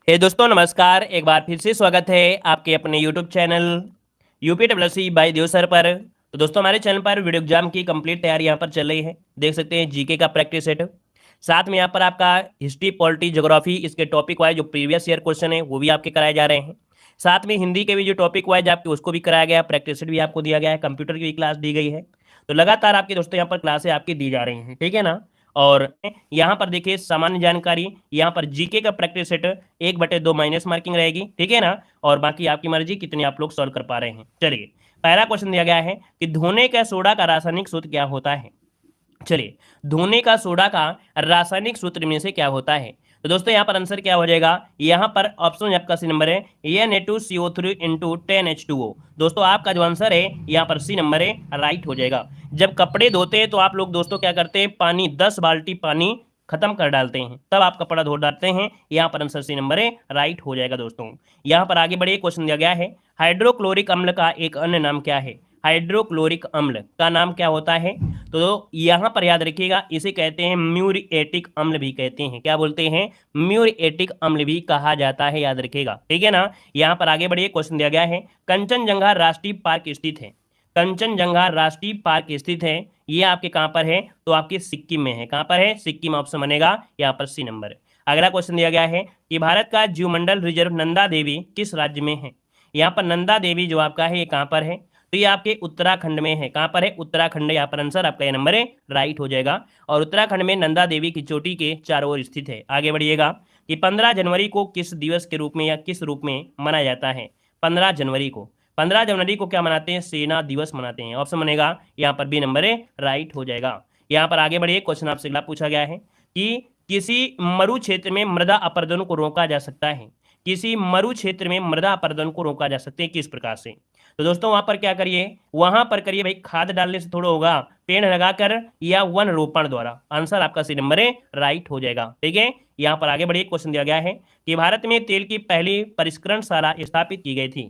दोस्तों नमस्कार। एक बार फिर से स्वागत है आपके अपने YouTube चैनल यूपीडब्ल्यूएससी बाय देव सर पर। तो दोस्तों हमारे चैनल पर वीडियो एग्जाम की कंप्लीट तैयारी यहाँ पर चल रही है। देख सकते हैं जीके का प्रैक्टिस सेट, साथ में यहाँ पर आपका हिस्ट्री पॉलिटी ज्योग्राफी इसके टॉपिक वाइज जो प्रीवियस ईयर क्वेश्चन है वो भी आपके कराए जा रहे हैं। साथ में हिंदी के भी जो टॉपिक वाइज आपके उसको भी कराया गया, प्रैक्टिस सेट भी आपको दिया गया है, कंप्यूटर की भी क्लास दी गई है। तो लगातार आपके दोस्तों यहाँ पर क्लासें आपकी दी जा रही हैं, ठीक है ना। और यहाँ पर देखिए सामान्य जानकारी, यहाँ पर जीके का प्रैक्टिस सेट 1/2 माइनस मार्किंग रहेगी, ठीक है ना। और बाकी आपकी मर्जी कितने आप लोग सॉल्व कर पा रहे हैं। चलिए पहला क्वेश्चन दिया गया है कि धोने का सोडा का रासायनिक सूत्र क्या होता है। चलिए धोने का सोडा का रासायनिक सूत्र में से क्या होता है। तो दोस्तों यहाँ पर आंसर क्या हो जाएगा, यहाँ पर ऑप्शन आपका सी नंबर है Na2CO3 इंटू 10H2O। दोस्तों आपका जो आंसर है यहाँ पर सी नंबर है, राइट हो जाएगा। जब कपड़े धोते हैं तो आप लोग दोस्तों क्या करते हैं, पानी 10 बाल्टी पानी खत्म कर डालते हैं, तब आप कपड़ा धो डालते हैं। यहाँ पर आंसर सी नंबर है, राइट हो जाएगा। दोस्तों यहाँ पर आगे बढ़िए, क्वेश्चन दिया गया है हाइड्रोक्लोरिक अम्ल का एक अन्य नाम क्या है। हाइड्रोक्लोरिक अम्ल का नाम क्या होता है। तो यहां पर याद रखिएगा, इसे कहते हैं म्यूरिएटिक अम्ल भी कहते हैं। क्या बोलते हैं, म्यूरिएटिक अम्ल भी कहा जाता है, याद रखिएगा, ठीक है ना। यहां पर आगे बढ़िए, क्वेश्चन दिया गया है कंचनजंगा राष्ट्रीय पार्क स्थित है। कंचनजंगा राष्ट्रीय पार्क स्थित है, ये आपके कहां पर है, तो आपके सिक्किम में है। कहां पर है, सिक्किम ऑप्शन बनेगा यहाँ पर सी नंबर। अगला क्वेश्चन दिया गया है कि भारत का जीवमंडल रिजर्व नंदा देवी किस राज्य में है। यहाँ पर नंदा देवी जो आपका है ये कहां पर है, तो ये आपके उत्तराखंड में है। कहां पर है, उत्तराखंड। यहाँ पर आंसर आपका ये नंबर है, राइट हो जाएगा। और उत्तराखंड में नंदा देवी की चोटी के चारों ओर स्थित है। आगे बढ़िएगा कि 15 जनवरी को किस दिवस के रूप में या किस रूप में मनाया जाता है। 15 जनवरी को क्या मनाते हैं, सेना दिवस मनाते हैं। ऑप्शन बनेगा यहाँ पर बी नंबर है, राइट हो जाएगा। यहाँ पर आगे बढ़िए, क्वेश्चन आपसे अगला पूछा गया है कि किसी मरु क्षेत्र में मृदा अपरदन को रोका जा सकता है। किसी मरु क्षेत्र में मृदा अपरदन को रोका जा सकता है किस प्रकार से। तो दोस्तों वहां पर क्या करिए, वहां पर करिए भाई, खाद डालने से थोड़ा होगा, पेड़ लगाकर या वन रोपण द्वारा। आंसर आपका सी नंबर है, राइट हो जाएगा, ठीक है। यहाँ पर आगे बढ़िए, क्वेश्चन दिया गया है कि भारत में तेल की पहली परिष्करणशाला स्थापित की गई थी।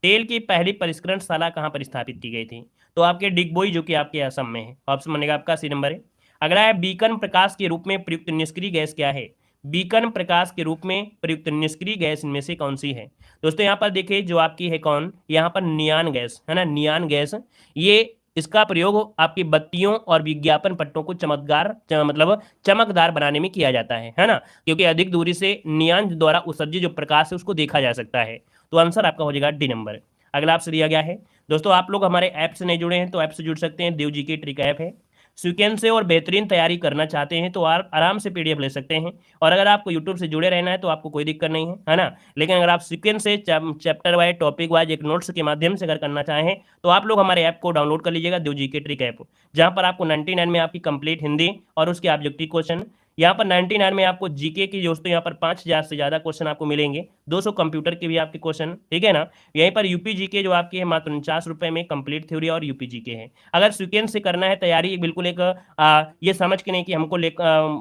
तेल की पहली परिष्करणशाला कहाँ पर स्थापित की गई थी, तो आपके डिगबोई जो कि आपके असम में है। ऑप्शन बनेगा आपका सी नंबर है। अगला है बीकन प्रकाश के रूप में प्रयुक्त निष्क्रिय गैस क्या है। बीकन प्रकाश के रूप में प्रयुक्त निष्क्रिय गैस इनमें से कौन सी है। दोस्तों यहाँ पर देखिए जो आपकी है कौन, यहाँ पर नियान गैस है ना, नियान गैस। ये इसका प्रयोग आपकी बत्तियों और विज्ञापन पट्टों को मतलब चमकदार बनाने में किया जाता है ना, क्योंकि अधिक दूरी से नियान द्वारा उत्सर्जित जो प्रकाश है उसको देखा जा सकता है। तो आंसर आपका हो जाएगा डी नंबर। अगला आपसे दिया गया है, दोस्तों आप लोग हमारे ऐप से नहीं जुड़े हैं तो ऐप से जुड़ सकते हैं। देव जी की ट्रिक ऐप है। सीक्वेंस से और बेहतरीन तैयारी करना चाहते हैं तो आप आराम से पीडीएफ ले सकते हैं। और अगर आपको यूट्यूब से जुड़े रहना है तो आपको कोई दिक्कत नहीं है ना। लेकिन अगर आप सीक्वेंस से चैप्टर वाइज टॉपिक वाइज एक नोट्स के माध्यम से अगर करना चाहें तो आप लोग हमारे ऐप को डाउनलोड कर लीजिएगा, देव जी के ट्रिक ऐप, जहाँ पर आपको 99 में आपकी कंप्लीट हिंदी और उसके ऑब्जेक्टिव क्वेश्चन, यहाँ पर 99 में आपको जीके की दोस्तों यहाँ पर 5000 से ज़्यादा क्वेश्चन आपको मिलेंगे, 200 कंप्यूटर के भी आपके क्वेश्चन, ठीक है ना। यहीं पर यूपी जीके जो आपकी है मात्र 49 रुपये में कंप्लीट थ्योरी और यूपी जीके है। अगर सीक्वेंस से करना है तैयारी बिल्कुल एक ये समझ के नहीं कि हमको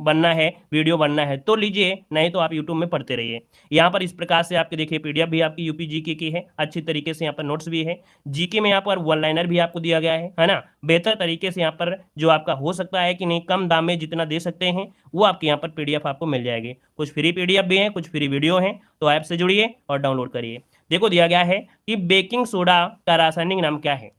बनना है, वीडियो बनना है तो लीजिए, नहीं तो आप यूट्यूब में पढ़ते रहिए। यहाँ पर इस प्रकार से आपके देखिए पीडीएफ भी आपकी यूपी जीके की है, अच्छी तरीके से यहाँ पर नोट्स भी है। जीके में यहाँ पर वन लाइनर भी आपको दिया गया है ना, बेहतर तरीके से यहाँ पर जो आपका हो सकता है कि नहीं, कम दाम में जितना दे सकते हैं वो आपके यहाँ पर पीडीएफ आपको मिल जाएगी। कुछ फ्री पीडीएफ भी हैं, कुछ फ्री वीडियो हैं, तो ऐप से जुड़िए और डाउनलोड करिए। देखो दिया गया है कि बेकिंग सोडा का रासायनिक नाम क्या है।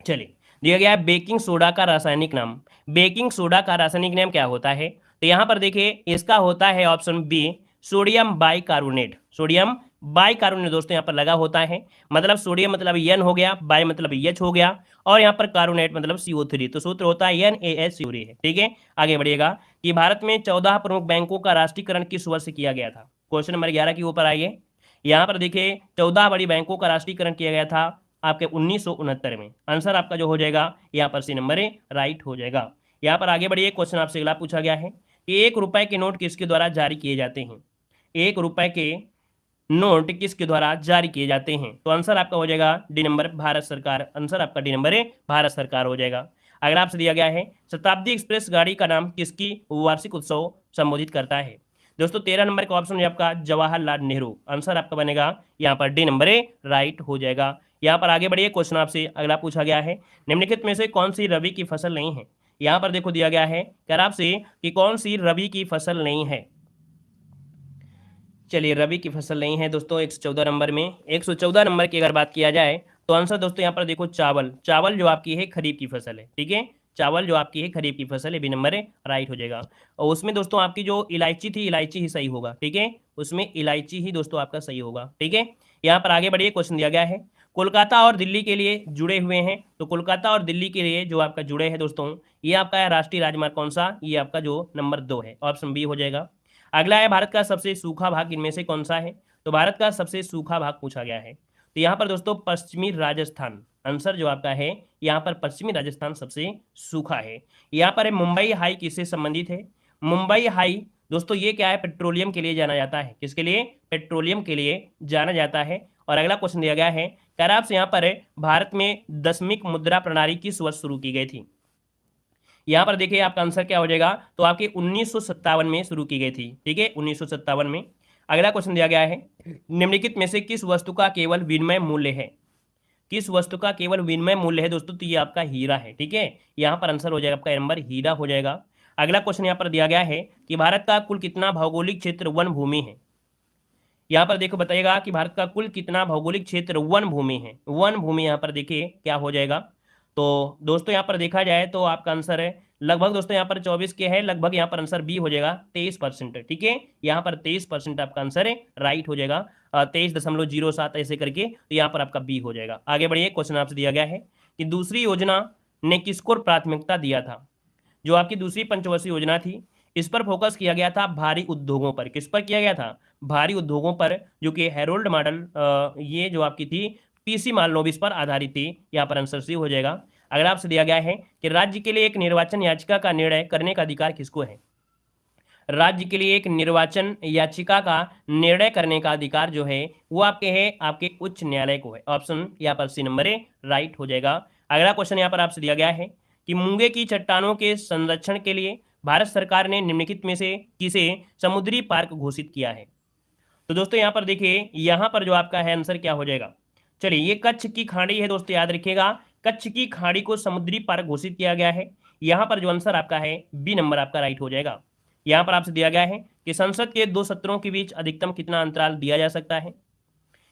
चलिए दिया गया है बेकिंग सोडा का रासायनिक नाम। बेकिंग सोडा का रासायनिक नाम क्या होता है, तो यहाँ पर देखिए इसका होता है option B sodium bicarbonate. Sodium bicarbonate दोस्तों यहाँ पर लगा होता है, मतलब सोडियम मतलब एन हो गया, बाई मतलब एच हो गया, और यहाँ पर कार्बोनेट मतलब CO3, तो सूत्र होता है NaHCO3 है, ठीक है। आगे बढ़िएगा कि भारत में 14 प्रमुख बैंकों का राष्ट्रीयकरण किस वर्ष से किया गया था। क्वेश्चन नंबर 11 के ऊपर आइए। यहाँ पर देखिए 14 बड़ी बैंकों का राष्ट्रीयकरण किया गया था आपके 1969 में। आंसर आपका जो हो जाएगा यहाँ पर सी नंबर है, राइट हो जाएगा। यहाँ पर आगे बढ़िए, क्वेश्चन आपसे अगला पूछा गया है कि 1 रुपए के नोट किसके द्वारा जारी किए जाते हैं। 1 रुपए के नोट किसके द्वारा जारी किए जाते हैं, तो आंसर आपका हो जाएगा डी नंबर, भारत सरकार। आंसर आपका डी नंबर है, भारत सरकार हो जाएगा। अगर आपसे दिया गया है शताब्दी एक्सप्रेस गाड़ी का नाम किसकी वार्षिक उत्सव संबोधित करता है। दोस्तों 13 नंबर का ऑप्शन है आपका जवाहरलाल नेहरू। आंसर आपका बनेगा यहाँ पर डी नंबर है, राइट हो जाएगा। यहाँ पर आगे बढ़िए, क्वेश्चन आपसे अगला पूछा गया है निम्नलिखित में से कौन सी रबी की फसल नहीं है। यहाँ पर देखो दिया गया है कह आपसे कि कौन सी रबी की फसल नहीं है। चलिए, रबी की फसल नहीं है दोस्तों 114 नंबर में। 114 नंबर की अगर बात किया जाए तो आंसर दोस्तों यहाँ पर देखो चावल। चावल जो आपकी है खरीफ की फसल है, ठीक है। चावल जो आपकी है खरीफ की फसल है, बी नंबर है, राइट हो जाएगा। और उसमें दोस्तों आपकी जो इलायची थी, इलायची ही सही होगा, ठीक है। उसमें इलायची ही दोस्तों आपका सही होगा, ठीक है। यहाँ पर आगे बढ़िए, क्वेश्चन दिया गया है कोलकाता और दिल्ली के लिए जुड़े हुए हैं। तो कोलकाता और दिल्ली के लिए जो आपका जुड़े हैं दोस्तों, ये आपका है राष्ट्रीय राजमार्ग कौन सा, ये आपका जो नंबर 2 है, ऑप्शन बी हो जाएगा। अगला है भारत का सबसे सूखा भाग इनमें से कौन सा है। तो भारत का सबसे सूखा भाग पूछा गया है, तो यहाँ पर दोस्तों पश्चिमी राजस्थान, आंसर जो आपका है यहाँ पर पश्चिमी राजस्थान सबसे सूखा है। यहाँ पर है मुंबई हाई किससे संबंधित है। मुंबई हाई दोस्तों ये क्या है, पेट्रोलियम के लिए जाना जाता है। किसके लिए, पेट्रोलियम के लिए जाना जाता है। और अगला क्वेश्चन दिया गया है कराब से यहाँ पर है भारत में दशमिक मुद्रा प्रणाली किस वर्ष शुरू की गई थी। यहाँ पर देखिए आपका आंसर क्या हो जाएगा, तो आपके 1957 में शुरू की गई थी, ठीक है, 1957 में। अगला क्वेश्चन दिया गया है निम्नलिखित में से किस वस्तु का केवल विनिमय मूल्य है। किस वस्तु का केवल विनिमय मूल्य है दोस्तों, तो ये आपका हीरा है, ठीक है। यहाँ पर आंसर हो जाएगा आपका नंबर हीरा हो जाएगा। अगला क्वेश्चन यहाँ पर दिया गया है कि भारत का कुल कितना भौगोलिक क्षेत्र वन भूमि है। यहाँ पर देखो बताइएगा कि भारत का कुल कितना भौगोलिक क्षेत्र वन भूमि है। वन भूमि यहाँ पर देखिए क्या हो जाएगा, तो दोस्तों यहाँ पर देखा जाए तो आपका आंसर है लगभग दोस्तों यहाँ पर 24 के है, लगभग यहाँ पर आंसर बी हो जाएगा 23%, ठीक है। यहाँ पर 23% आपका आंसर है, राइट हो जाएगा। 23.07 ऐसे करके, तो यहाँ पर आपका बी हो जाएगा। आगे बढ़िए, क्वेश्चन आपसे दिया गया है कि दूसरी योजना ने किसको प्राथमिकता दिया था। जो आपकी दूसरी पंचवर्षीय योजना थी, इस पर फोकस किया गया था भारी उद्योगों पर। किस पर किया गया था, भारी उद्योगों पर, जो कि हेरोल्ड मॉडल ये जो आपकी थी पीसी मालनोबिस पर आधारित थी। यहाँ पर आंसर सी हो जाएगा। अगर आपसे दिया गया है कि राज्य के लिए एक निर्वाचन याचिका का निर्णय करने का अधिकार किसको है। राज्य के लिए एक निर्वाचन याचिका का निर्णय करने का अधिकार जो है वो आपके है, आपके उच्च न्यायालय को है। ऑप्शन यहाँ पर सी नंबर है, राइट हो जाएगा। अगला क्वेश्चन यहाँ पर आपसे दिया गया है कि मूंगे की चट्टानों के संरक्षण के लिए भारत सरकार ने निम्नलिखित में से किसे समुद्री पार्क घोषित किया है। तो दोस्तों यहाँ पर देखिए, यहाँ पर जो आपका है आंसर क्या हो जाएगा। चलिए, ये कच्छ की खाड़ी है दोस्तों, याद रखिएगा कच्छ की खाड़ी को समुद्री पार्क घोषित किया गया है। यहाँ पर जो आंसर आपका है बी नंबर आपका राइट हो जाएगा। यहाँ पर आपसे दिया गया है कि संसद के 2 सत्रों के बीच अधिकतम कितना अंतराल दिया जा सकता है।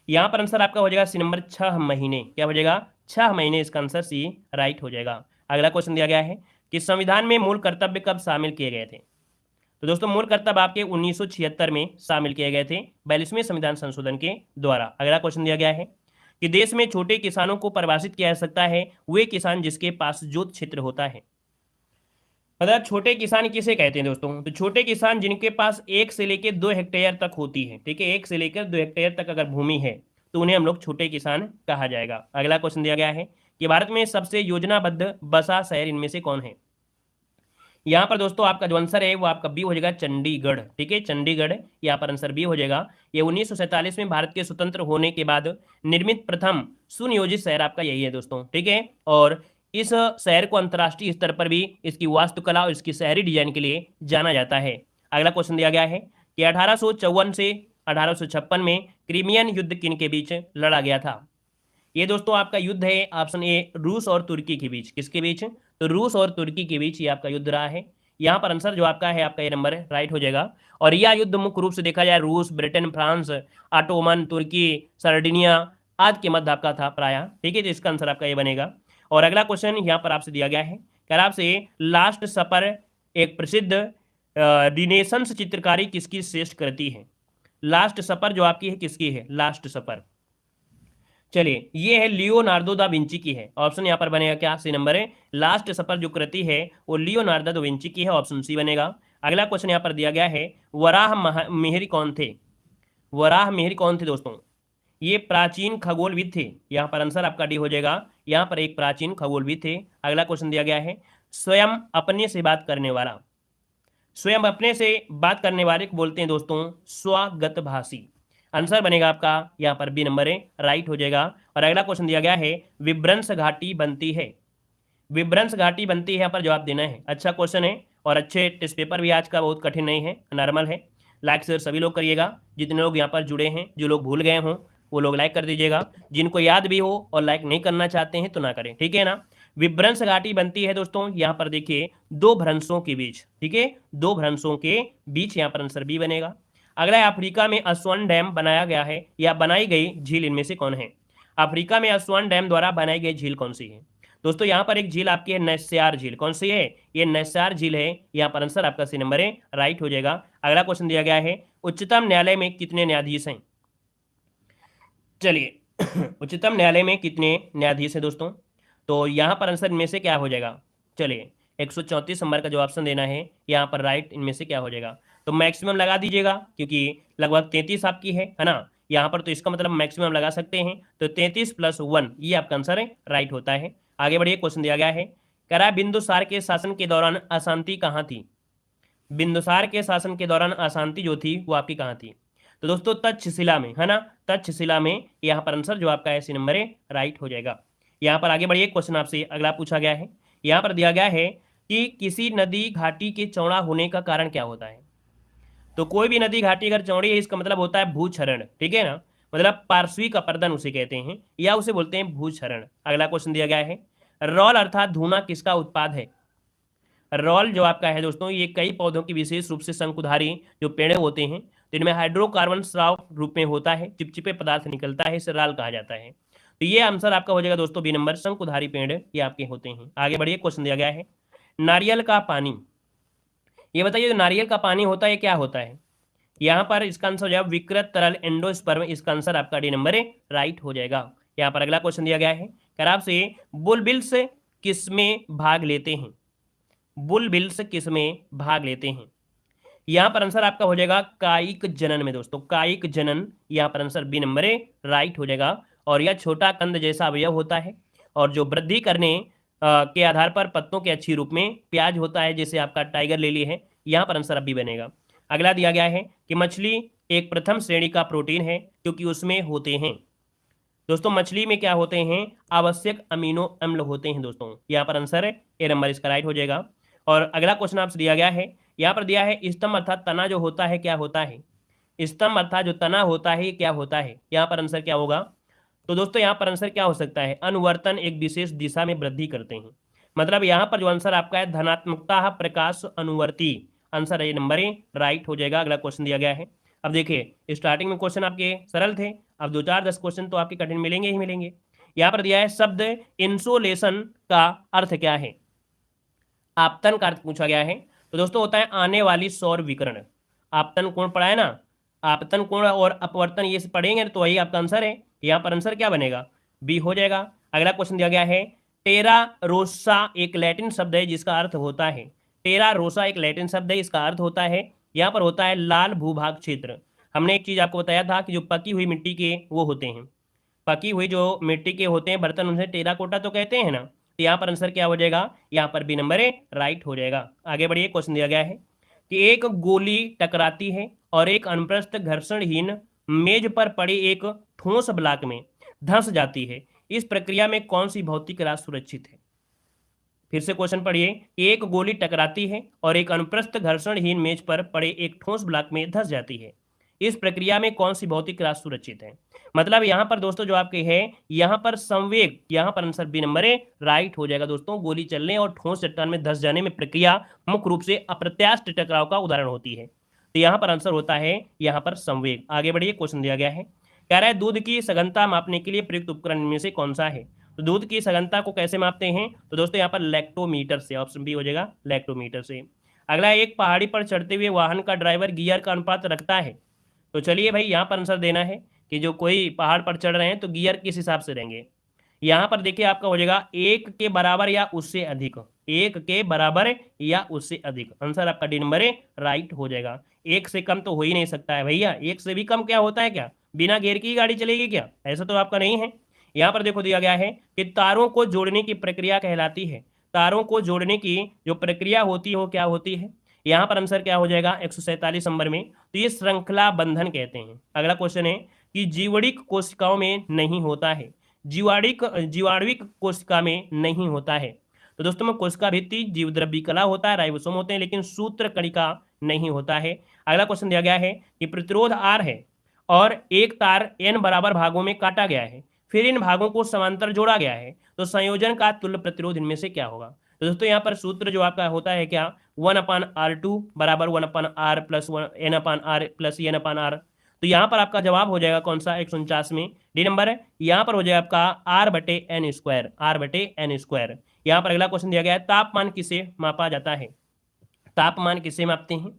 यहाँ पर आंसर आपका हो जाएगा सी नंबर 6 महीने। क्या हो जाएगा, 6 महीने, इसका आंसर सी राइट हो जाएगा। अगला क्वेश्चन दिया गया है कि संविधान में मूल कर्तव्य कब शामिल किए गए थे। तो दोस्तों मूल कर्तव्य आपके 1976 में शामिल किए गए थे 42वें संविधान संशोधन के द्वारा। अगला क्वेश्चन दिया गया है कि देश में छोटे किसानों को परिभाषित किया जा सकता है वे किसान जिसके पास जोत क्षेत्र होता है। मतलब छोटे किसान किसे कहते हैं दोस्तों, तो छोटे किसान जिनके पास 1 से लेकर 2 हेक्टेयर तक होती है, ठीक है, 1 से लेकर 2 हेक्टेयर तक अगर भूमि है तो उन्हें हम लोग छोटे किसान कहा जाएगा। अगला क्वेश्चन दिया गया है कि भारत में सबसे योजनाबद्ध बसा शहर इनमें से कौन है। यहाँ पर दोस्तों आपका जो आंसर है वो आपका बी हो जाएगा चंडीगढ़, ठीक है, चंडीगढ़ यहाँ पर आंसर बी हो जाएगा। ये 1947 में भारत के स्वतंत्र होने के बाद निर्मित प्रथम सुनियोजित शहर आपका यही है दोस्तों, ठीक है। और इस शहर को अंतर्राष्ट्रीय स्तर पर भी इसकी वास्तुकला और इसकी शहरी डिजाइन के लिए जाना जाता है। अगला क्वेश्चन दिया गया है कि 1854 से 1856 में क्रीमियन युद्ध किन के बीच लड़ा गया था। ये दोस्तों आपका युद्ध है ऑप्शन ए रूस और तुर्की के बीच। किसके बीच, तो रूस और तुर्की के बीच ये आपका युद्ध रहा है। यहाँ पर आंसर जो आपका है आपका ये नंबर राइट हो जाएगा। और यह युद्ध मुख्य रूप से देखा जाए रूस, ब्रिटेन, फ्रांस, ऑटोमन, तुर्की, सर्डिनिया आदि के मध्य आपका था प्राय, ठीक है। तो इसका आंसर आपका ये बनेगा। और अगला क्वेश्चन यहाँ पर आपसे दिया गया है कि आपसे लास्ट सपर एक प्रसिद्ध रिनेसेंस चित्रकारी किसकी श्रेष्ठ कृति है। लास्ट सपर जो आपकी है किसकी है, लास्ट सपर। चलिए, ये है लियोनार्डो दा विंची की है। ऑप्शन यहाँ पर बनेगा क्या, सी नंबर है। लास्ट सपर जो कृति है वो लियोनार्डो दा विंची की है, ऑप्शन सी बनेगा। अगला क्वेश्चन यहाँ पर दिया गया है वराह मिहिर कौन थे। वराह मिहिर कौन थे दोस्तों, ये प्राचीन खगोलविद थे। यहाँ पर आंसर आपका डी हो जाएगा। यहाँ पर एक प्राचीन खगोलविद थे। अगला क्वेश्चन दिया गया है स्वयं अपने से बात करने वाला। स्वयं अपने से बात करने वाले को बोलते हैं दोस्तों स्वगत भाषी। आंसर बनेगा आपका यहाँ पर बी नंबर है, राइट हो जाएगा। और अगला क्वेश्चन दिया गया है विभ्रंश घाटी बनती है। विभ्रंश घाटी बनती है, यहाँ पर जवाब देना है। अच्छा क्वेश्चन है और अच्छे टेस्ट पेपर भी आज का बहुत कठिन नहीं है, नॉर्मल है। लाइक शेयर सभी लोग करिएगा। जितने लोग यहाँ पर जुड़े हैं, जो लोग भूल गए हों वो लोग लाइक कर दीजिएगा। जिनको याद भी हो और लाइक नहीं करना चाहते हैं तो ना करें, ठीक है ना। विभ्रंश घाटी बनती है दोस्तों, यहाँ पर देखिए 2 भ्रंशों के बीच, ठीक है, 2 भ्रंशों के बीच, यहाँ पर आंसर बी बनेगा। अगला है अफ्रीका में असवान डैम बनाया गया है या बनाई गई झील इनमें से कौन है? अफ्रीका में असवान डैम द्वारा बनाई गई झील कौन सी है? दोस्तों यहाँ पर एक झील आपकी है नैस्यार झील। कौन सी है? ये नैस्यार झील है। यहाँ पर आंसर आपका सी नंबर है राइट हो जाएगा। अगला क्वेश्चन दिया गया है उच्चतम न्यायालय में कितने न्यायाधीश हैं? चलिए उच्चतम न्यायालय में कितने न्यायाधीश हैं दोस्तों? तो यहाँ पर आंसर इनमें से क्या हो जाएगा? चलिए 134 नंबर का जो ऑप्शन देना है यहाँ पर राइट इनमें से क्या हो जाएगा? तो मैक्सिमम लगा दीजिएगा क्योंकि लगभग 33 आपकी है ना यहाँ पर, तो इसका मतलब मैक्सिमम लगा सकते हैं। तो 33 + 1 ये आपका आंसर है राइट होता है। आगे बढ़िए, क्वेश्चन दिया गया है कह रहा है बिंदुसार के शासन के दौरान अशांति कहाँ थी? बिंदुसार के शासन के दौरान अशांति जो थी वो आपकी कहाँ थी? तो दोस्तों तक्षशिला में, है ना, तक्षशिला में। यहाँ पर आंसर जो आपका है सी नंबर है राइट हो जाएगा। यहाँ पर आगे बढ़िए, क्वेश्चन आपसे अगला पूछा गया है। यहाँ पर दिया गया है कि किसी नदी घाटी के चौड़ा होने का कारण क्या होता है? तो कोई भी नदी घाटी अगर चौड़ी है इसका मतलब होता है भूक्षरण, ठीक है ना, मतलब पार्श्विक अपरदन उसे कहते हैं या उसे बोलते हैं भूक्षरण। अगला क्वेश्चन दिया गया है रॉल अर्थात धुआं किसका उत्पाद है? रॉल जो आपका है दोस्तों ये कई पौधों की विशेष रूप से शंकुधारी जो पेड़ होते हैं तो इनमें हाइड्रोकार्बन स्राव रूप में होता है, चिपचिपे पदार्थ निकलता है, इसे राल कहा जाता है। तो ये आंसर आपका हो जाएगा दोस्तों बी नंबर, शंकुधारी पेड़ ये आपके होते हैं। आगे बढ़िए, क्वेश्चन दिया गया है नारियल का पानी, ये बताइए जो नारियल का पानी होता है क्या होता है? यहाँ पर इसका आंसर हो जाएगा विकृत तरल एंडोस्पर्म। इसका आंसर आपका डी नंबर है राइट हो जाएगा। यहाँ पर अगला क्वेश्चन दिया गया है खराब से बुलबिल्स किसमें भाग लेते हैं? बुलबिल्स किसमें भाग लेते हैं? यहाँ पर आंसर आपका हो जाएगा कायिक जनन में दोस्तों, कायिक जनन। यहाँ पर आंसर बी नंबर है राइट हो जाएगा। और यह छोटा कंद जैसा अवयव होता है और जो वृद्धि करने के आधार पर पत्तों के अच्छी रूप में प्याज होता है, जैसे आपका टाइगर लिली है। यहाँ पर आंसर अभी बनेगा। अगला दिया गया है कि मछली एक प्रथम श्रेणी का प्रोटीन है क्योंकि उसमें होते हैं दोस्तों, मछली में क्या होते हैं? आवश्यक अमीनो अम्ल होते हैं दोस्तों। यहाँ पर आंसर है ए नंबर इसका राइट हो जाएगा। और अगला क्वेश्चन आपसे दिया गया है, यहाँ पर दिया है स्तंभ अर्थात तना जो होता है क्या होता है? स्तंभ अर्थात जो तना होता है क्या होता है? यहाँ पर आंसर क्या होगा? तो दोस्तों यहाँ पर आंसर क्या हो सकता है? अनुवर्तन, एक विशेष दिशा में वृद्धि करते हैं। मतलब यहाँ पर जो आंसर आपका है धनात्मकता प्रकाश अनुवर्ती, answer A number A right हो जाएगा। अगला क्वेश्चन दिया गया है। अब देखिए स्टार्टिंग में क्वेश्चन आपके सरल थे, अब 2 4 10 क्वेश्चन तो आपके कठिन मिलेंगे ही मिलेंगे। यहाँ पर दिया है शब्द इंसोलेशन का अर्थ क्या है? आपतन का अर्थ पूछा गया है। तो दोस्तों होता है आने वाली सौर विकिरण। आपतन कोण पढ़ा है ना, आपतन कोण और अपवर्तन ये पढ़ेंगे तो वही आपका आंसर है। यहाँ पर आंसर क्या बनेगा? बी हो जाएगा। अगला क्वेश्चन दिया गया है टेरा रोसा एक लैटिन शब्द है जिसका अर्थ होता है, टेरा रोसा एक लैटिन शब्द है, इसका अर्थ होता है, यहाँ पर होता है लाल भूभाग क्षेत्र। हमने एक चीज आपको बताया था कि जो पकी हुई मिट्टी के वो होते हैं, पकी हुई जो मिट्टी के होते हैं बर्तन उन्हें टेराकोटा तो कहते हैं ना। तो यहाँ पर आंसर क्या हो जाएगा? यहाँ पर बी नंबर ए राइट हो जाएगा। आगे बढ़िए, क्वेश्चन दिया गया है कि एक गोली टकराती है और एक अनुप्रस्थ घर्षणहीन मेज पर पड़ी एक ठोस ब्लॉक में धंस जाती है। इस प्रक्रिया में कौन सी भौतिक राशि सुरक्षित है? फिर से क्वेश्चन पढ़िए, एक गोली टकराती है और एक अनुप्रस्थ घर्षणहीन मेज पर पड़े एक ठोस ब्लॉक में धंस जाती है। इस प्रक्रिया में कौन सी भौतिक राशि सुरक्षित है? मतलब यहाँ पर दोस्तों जो आपके है यहाँ पर संवेग, यहाँ पर answer B number A right हो जाएगा दोस्तों। गोली चलने और ठोस चट्टान में धंस जाने में प्रक्रिया मुख्य रूप से अप्रत्याशित टकराव का उदाहरण होती है। तो यहाँ पर आंसर होता है यहाँ पर संवेग। आगे बढ़िए, क्वेश्चन दिया गया है कह रहा है दूध की सघनता मापने के लिए प्रयुक्त उपकरण में से कौन सा है? तो दूध की सघनता को कैसे मापते हैं? तो दोस्तों यहाँ पर लैक्टोमीटर से, ऑप्शन बी हो जाएगा लैक्टोमीटर से। अगला, एक पहाड़ी पर चढ़ते हुए वाहन का ड्राइवर गियर का अनुपात रखता है। तो चलिए भाई यहाँ पर आंसर देना है कि जो कोई पहाड़ पर चढ़ रहे हैं तो गियर किस हिसाब से रहेंगे। यहाँ पर देखिए आपका हो जाएगा 1 के बराबर या उससे अधिक, 1 के बराबर या उससे अधिक। आंसर आपका डी नंबर ए राइट हो जाएगा। 1 से कम तो हो ही नहीं सकता है भैया, 1 से भी कम क्या होता है? क्या बिना गियर की गाड़ी चलेगी क्या? ऐसा तो आपका नहीं है। यहाँ पर देखो दिया गया है कि तारों को जोड़ने की प्रक्रिया कहलाती है। तारों को जोड़ने की जो प्रक्रिया होती है वो क्या होती है? यहाँ पर आंसर क्या हो जाएगा 147 नंबर में? तो ये श्रृंखला बंधन कहते हैं। अगला क्वेश्चन है कि जीवड़िक कोशिकाओं में नहीं होता है, जीवाणुविक कोशिका में नहीं होता है। तो दोस्तों में कोशिका भित्ति जीवद्रव्य कला होता है, राइबोसोम होते हैं, लेकिन सूत्र कणिका नहीं होता है। अगला क्वेश्चन दिया गया है कि प्रतिरोध R है और एक तार n बराबर भागों में काटा गया है, फिर इन भागों को समांतर जोड़ा गया है, तो संयोजन का तुल्य प्रतिरोध इनमें से क्या होगा? तो दोस्तों यहाँ पर सूत्र जो आपका होता है क्या, 1/R2 बराबर 1/R plus n/R plus n/R। तो यहाँ पर आपका जवाब हो जाएगा कौन सा, 149 में डी नंबर है। यहाँ पर हो जाएगा आपका R/n², R/n²। यहाँ पर अगला क्वेश्चन दिया गया है, तापमान किसे मापा जाता है। तापमान किसे मापते हैं,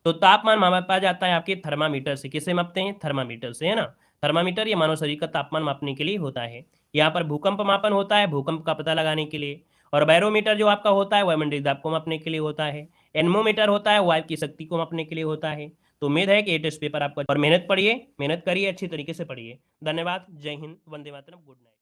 तो तापमान मापा जाता है आपके थर्मामीटर से। किसे मापते हैं, थर्मामीटर से, है ना। थर्मामीटर ये मानव शरीर का तापमान मापने के लिए होता है। यहाँ पर भूकंप मापन होता है, भूकंप का पता लगाने के लिए। और बैरोमीटर जो आपका होता है वायुमंडलीय दाब को मापने के लिए होता है। एनमोमीटर होता है वायु की शक्ति को मापने के लिए होता है। तो उम्मीद है कि ये टेस्ट पेपर आपका, और मेहनत पढ़िए, मेहनत करिए, अच्छी तरीके से पढ़िए। धन्यवाद, जय हिंद, वंदे मातरम, गुड नाइट।